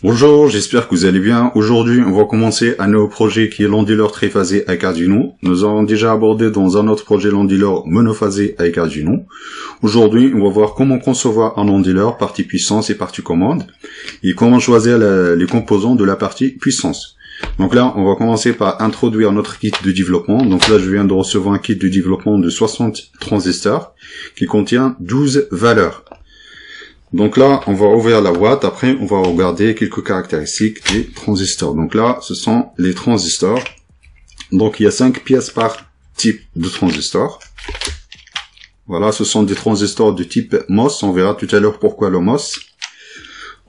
Bonjour, j'espère que vous allez bien. Aujourd'hui, on va commencer un nouveau projet qui est l'onduleur triphasé avec Arduino. Nous avons déjà abordé dans un autre projet l'onduleur monophasé avec Arduino. Aujourd'hui, on va voir comment concevoir un onduleur, partie puissance et partie commande, et comment choisir les composants de la partie puissance. Donc là, on va commencer par introduire notre kit de développement. Donc là, je viens de recevoir un kit de développement de 60 transistors qui contient 12 valeurs. Donc là, on va ouvrir la boîte. Après, on va regarder quelques caractéristiques des transistors. Donc là, ce sont les transistors. Donc il y a 5 pièces par type de transistor. Voilà, ce sont des transistors de type MOS. On verra tout à l'heure pourquoi le MOS.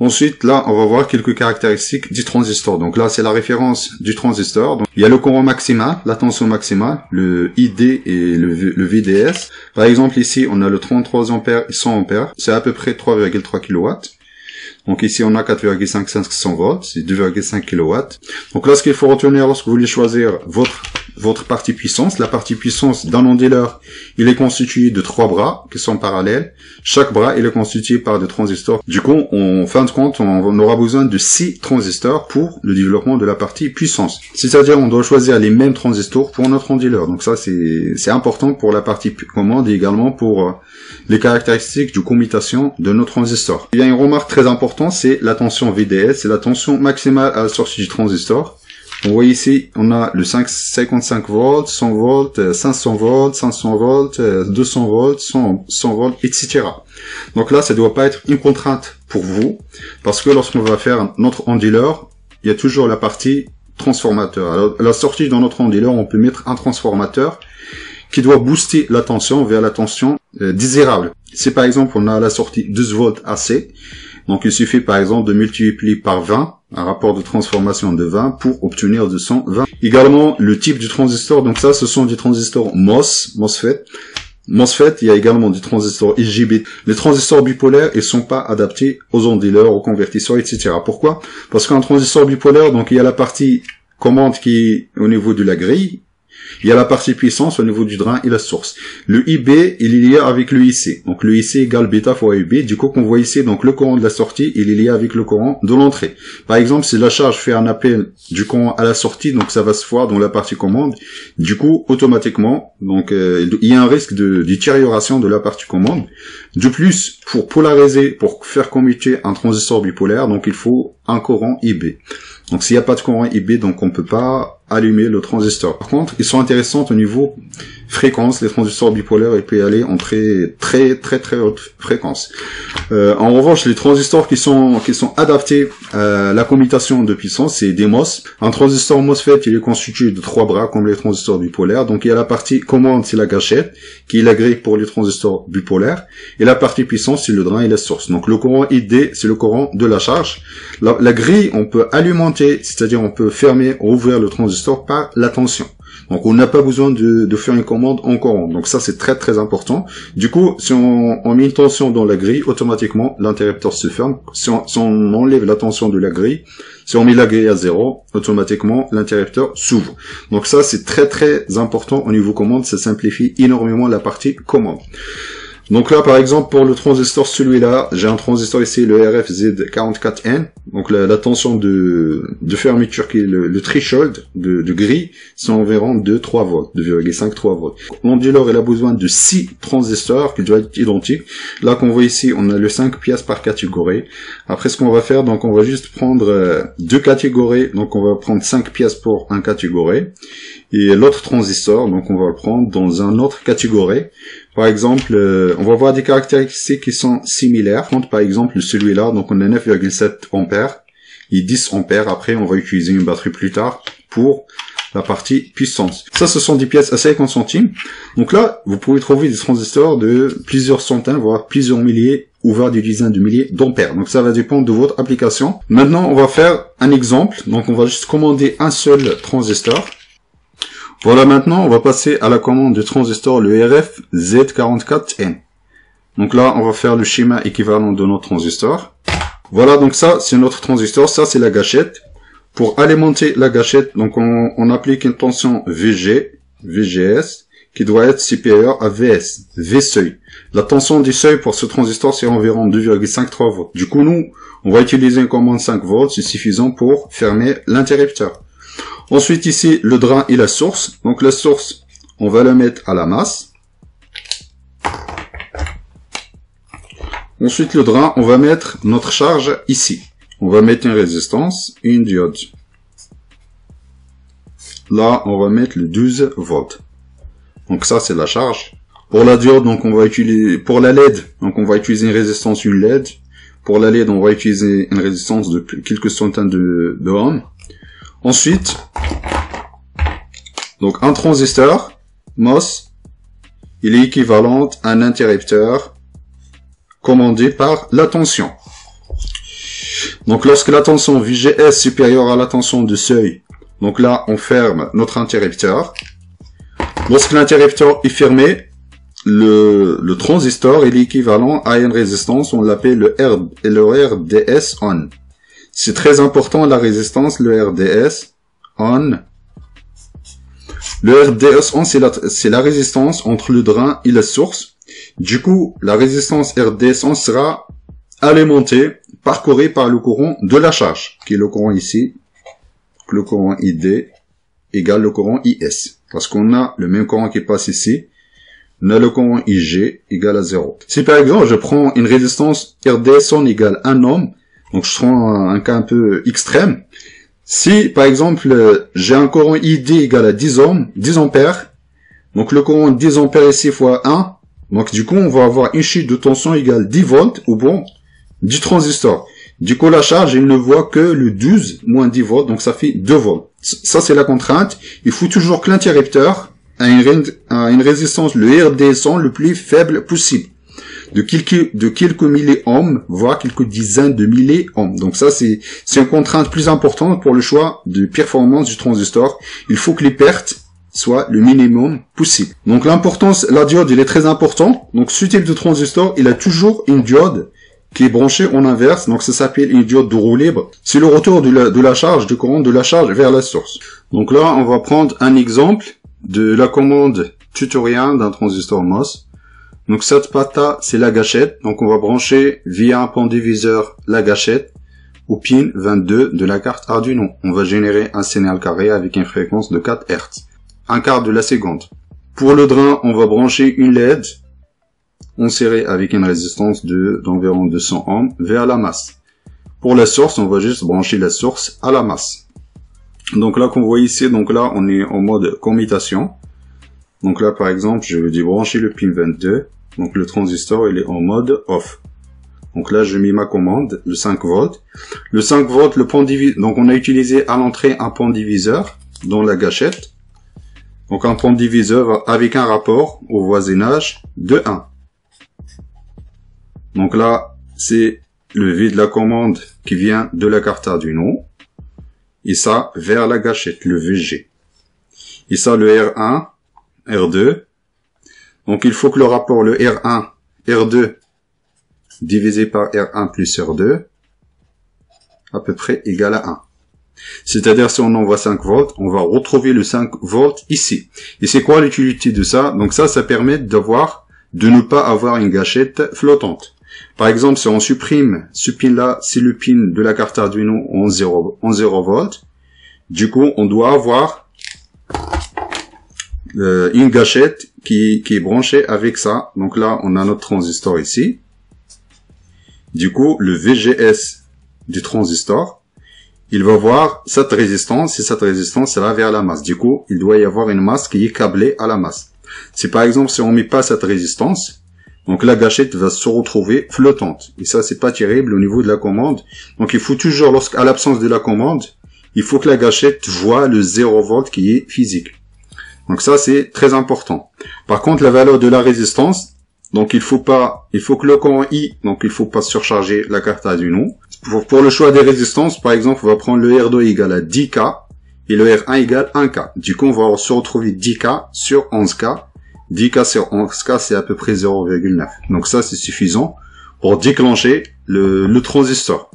Ensuite, là, on va voir quelques caractéristiques du transistor. Donc là, c'est la référence du transistor. Donc, il y a le courant maximal, la tension maximale, le ID et le VDS. Par exemple, ici, on a le 33 ampères et 100 ampères. C'est à peu près 3,3 kW. Donc ici, on a 4,5 500 volts, c'est 2,5 kW. Donc là, ce qu'il faut retenir lorsque vous voulez choisir votre partie puissance, la partie puissance d'un onduleur, il est constitué de 3 bras qui sont parallèles. Chaque bras, il est constitué par des transistors. Du coup, en fin de compte, on aura besoin de 6 transistors pour le développement de la partie puissance. C'est-à-dire, on doit choisir les mêmes transistors pour notre onduleur. Donc ça, c'est important pour la partie commande et également pour les caractéristiques de commutation de nos transistors. Il y a une remarque très importante, c'est la tension VDS, c'est la tension maximale à la sortie du transistor. On voit ici, on a le 55 volts, 100 volts, 500 volts, 500 volts, 200 volts, 100 volts, etc. Donc là, ça ne doit pas être une contrainte pour vous, parce que lorsqu'on va faire notre onduleur, il y a toujours la partie transformateur. Alors, à la sortie de notre onduleur, on peut mettre un transformateur qui doit booster la tension vers la tension désirable. Si par exemple, on a à la sortie 12 volts AC, donc il suffit par exemple de multiplier par 20, un rapport de transformation de 20 pour obtenir 220. Également, le type du transistor, donc ça, ce sont des transistors MOSFET. MOSFET, il y a également des transistors IGBT. Les transistors bipolaires, ils sont pas adaptés aux onduleurs, aux convertisseurs, etc. Pourquoi? Parce qu'un transistor bipolaire, donc il y a la partie commande qui est au niveau de la grille, il y a la partie puissance au niveau du drain et la source. Le IB, il est lié avec le IC. Donc le IC égale bêta fois IB. Du coup, qu'on voit ici, donc le courant de la sortie, il est lié avec le courant de l'entrée. Par exemple, si la charge fait un appel du courant à la sortie, donc ça va se voir dans la partie commande. Du coup, automatiquement, donc il y a un risque de détérioration de la partie commande. De plus, pour polariser, pour faire commuter un transistor bipolaire, donc il faut un courant IB. Donc s'il n'y a pas de courant IB, donc on peut pas allumer le transistor. Par contre, ils sont intéressants au niveau fréquence. Les transistors bipolaires, ils peuvent aller en très haute fréquence. En revanche, les transistors qui sont adaptés à la commutation de puissance, c'est des MOS. Un transistor MOSFET, il est constitué de 3 bras comme les transistors bipolaires. Donc il y a la partie commande, c'est la gâchette, qui est la grille pour les transistors bipolaires, et la partie puissance, c'est le drain et la source. Donc le courant ID, c'est le courant de la charge. La grille, on peut alimenter, c'est-à-dire on peut fermer ou ouvrir le transistor par la tension. Donc on n'a pas besoin de faire une commande en courant. Donc ça c'est très important. Du coup, si on met une tension dans la grille, automatiquement l'interrupteur se ferme. Si on enlève la tension de la grille, si on met la grille à 0, automatiquement l'interrupteur s'ouvre. Donc ça c'est très important au niveau commande. Ça simplifie énormément la partie commande. Donc là, par exemple, pour le transistor, celui-là, j'ai un transistor ici, le RFZ44N. Donc la tension de fermeture qui est le threshold de grille, c'est environ 2,3 volts, 2,5-3 volts. L'onduleur, il a besoin de 6 transistors qui doivent être identiques. Là, qu'on voit ici, on a le 5 pièces par catégorie. Après, ce qu'on va faire, donc on va juste prendre 2 catégories. Donc on va prendre 5 pièces pour un catégorie. Et l'autre transistor, donc on va le prendre dans un autre catégorie. Par exemple, on va voir des caractéristiques qui sont similaires. Par exemple, celui-là, donc on a 9,7 ampères et 10 ampères. Après, on va utiliser une batterie plus tard pour la partie puissance. Ça, ce sont des pièces à 50 centimes. Donc là, vous pouvez trouver des transistors de plusieurs centaines, voire plusieurs milliers, ou voire des dizaines de milliers d'ampères. Donc ça va dépendre de votre application. Maintenant, on va faire un exemple. Donc on va juste commander un seul transistor. Voilà, maintenant, on va passer à la commande du transistor, le RFZ44N. Donc là, on va faire le schéma équivalent de notre transistor. Voilà, donc ça, c'est notre transistor. Ça, c'est la gâchette. Pour alimenter la gâchette, donc on applique une tension VGS, qui doit être supérieur à VS, V seuil. La tension du seuil pour ce transistor, c'est environ 2,53 volts. Du coup, nous, on va utiliser une commande 5 volts, c'est suffisant pour fermer l'interrupteur. Ensuite, ici, le drain et la source. Donc, la source, on va la mettre à la masse. Ensuite, le drain, on va mettre notre charge ici. On va mettre une résistance et une diode. Là, on va mettre le 12 volts. Donc ça, c'est la charge. Pour la diode, donc on va utiliser, pour la LED, donc on va utiliser une résistance, une LED. Pour la LED, on va utiliser une résistance de quelques centaines de ohms. Ensuite, donc un transistor MOS, il est équivalent à un interrupteur commandé par la tension. Donc lorsque la tension VGS est supérieure à la tension de seuil, donc là on ferme notre interrupteur. Lorsque l'interrupteur est fermé, le transistor est équivalent à une résistance, on l'appelle le RDS on. C'est très important la résistance, le RDS on. Le RDS on, c'est la résistance entre le drain et la source. Du coup, la résistance RDS on sera alimentée, parcourue par le courant de la charge, qui est le courant ici, le courant ID égale le courant IS. Parce qu'on a le même courant qui passe ici, on a le courant IG égale à 0. Si par exemple, je prends une résistance RDS on égale 1 ohm, donc je prends un cas un peu extrême. Si, par exemple, j'ai un courant ID égal à 10 ohms, 10 ampères, donc le courant 10 ampères ici fois 1, donc du coup, on va avoir une chute de tension égale 10 volts au bon du transistor. Du coup, la charge, il ne voit que le 12 moins 10 volts, donc ça fait 2 volts. Ça, c'est la contrainte. Il faut toujours que l'interrupteur ait une résistance, le RDS le plus faible possible. De quelques milliohms, voire quelques dizaines de milliohms. Donc ça, c'est une contrainte plus importante pour le choix de performance du transistor. Il faut que les pertes soient le minimum possible. Donc l'importance, la diode, il est très important. Donc ce type de transistor, il a toujours une diode qui est branchée en inverse. Donc ça s'appelle une diode de roue libre. C'est le retour de la charge, du courant de la charge vers la source. Donc là, on va prendre un exemple de la commande tutoriel d'un transistor MOS. Donc cette pata, c'est la gâchette. Donc on va brancher via un pont diviseur la gâchette au pin 22 de la carte Arduino. On va générer un signal carré avec une fréquence de 4 Hz, un quart de la seconde. Pour le drain, on va brancher une LED insérée avec une résistance d'environ 200 ohms vers la masse. Pour la source, on va juste brancher la source à la masse. Donc là qu'on voit ici, donc là on est en mode commutation. Donc là par exemple, je vais débrancher le pin 22. Donc le transistor il est en mode off. Donc là je mets ma commande, le 5 volts. Le 5 volts, le pont diviseur. Donc on a utilisé à l'entrée un pont diviseur dans la gâchette. Donc un pont diviseur avec un rapport au voisinage de 1. Donc là c'est le V de la commande qui vient de la carte Arduino. Et ça vers la gâchette, le VG. Et ça le R1, R2. Donc il faut que le rapport, le R1, R2, divisé par R1 plus R2, à peu près égal à 1. C'est-à-dire si on envoie 5 volts, on va retrouver le 5 volts ici. Et c'est quoi l'utilité de ça? Donc ça permet de ne pas avoir une gâchette flottante. Par exemple, si on supprime ce pin-là, c'est le pin de la carte Arduino en 0 volts. Du coup, on doit avoir une gâchette qui est branchée avec ça. Donc là, on a notre transistor ici. Du coup, le VGS du transistor, il va voir cette résistance, et cette résistance, ça va vers la masse. Du coup, il doit y avoir une masse qui est câblée à la masse. Si par exemple, si on met pas cette résistance, donc la gâchette va se retrouver flottante. Et ça, c'est pas terrible au niveau de la commande. Donc il faut toujours, à l'absence de la commande, il faut que la gâchette voit le 0 volt qui est physique. Donc ça, c'est très important. Par contre, la valeur de la résistance, donc il faut que le courant I, donc il faut pas surcharger la carte Arduino. Pour le choix des résistances, par exemple, on va prendre le R2 égal à 10K et le R1 égale 1K. Du coup, on va se retrouver 10K sur 11K. 10K sur 11K, c'est à peu près 0,9. Donc ça, c'est suffisant pour déclencher le transistor.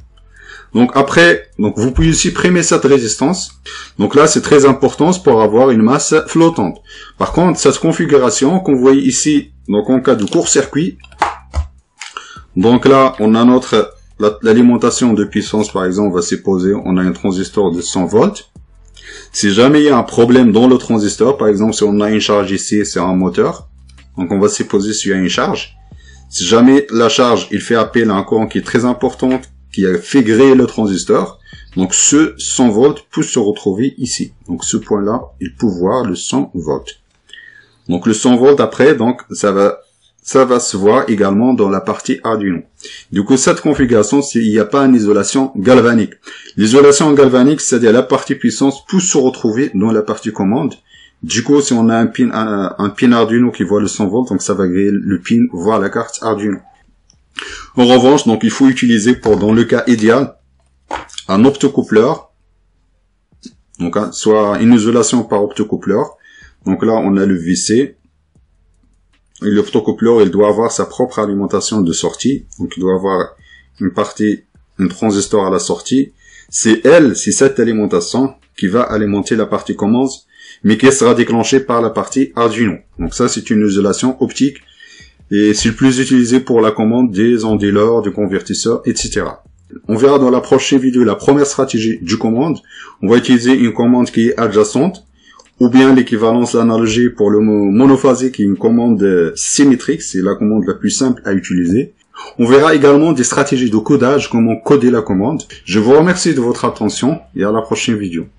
Donc après, vous pouvez aussi primer cette résistance. Donc là, c'est très important pour avoir une masse flottante. Par contre, cette configuration qu'on voit ici, donc en cas de court-circuit, donc là, on a notre l'alimentation de puissance, par exemple, va se poser. On a un transistor de 100 volts. Si jamais il y a un problème dans le transistor, par exemple, si on a une charge ici, c'est un moteur. Donc on va se poser sur une charge. Si jamais la charge, il fait appel à un courant qui est très important, qui a fait griller le transistor, donc ce 100 volts peut se retrouver ici. Donc ce point-là, il peut voir le 100 volts. Donc le 100 volts après, donc ça va se voir également dans la partie Arduino. Du coup, cette configuration, il n'y a pas une isolation galvanique. L'isolation galvanique, c'est-à-dire la partie puissance, peut se retrouver dans la partie commande. Du coup, si on a un pin Arduino qui voit le 100 volts, donc ça va griller le pin, voir la carte Arduino. En revanche, donc il faut utiliser dans le cas idéal, un optocoupleur. Donc, soit une isolation par optocoupleur. Donc là, on a le VC. Et l'optocoupleur, il doit avoir sa propre alimentation de sortie. Donc, il doit avoir un transistor à la sortie. C'est cette alimentation qui va alimenter la partie commande, mais qui sera déclenchée par la partie Arduino. Donc ça, c'est une isolation optique. Et c'est le plus utilisé pour la commande des onduleurs, du convertisseur, etc. On verra dans la prochaine vidéo la première stratégie du commande. On va utiliser une commande qui est adjacente, ou bien l'équivalence, l'analogie pour le monophasé qui est une commande symétrique, c'est la commande la plus simple à utiliser. On verra également des stratégies de codage, comment coder la commande. Je vous remercie de votre attention et à la prochaine vidéo.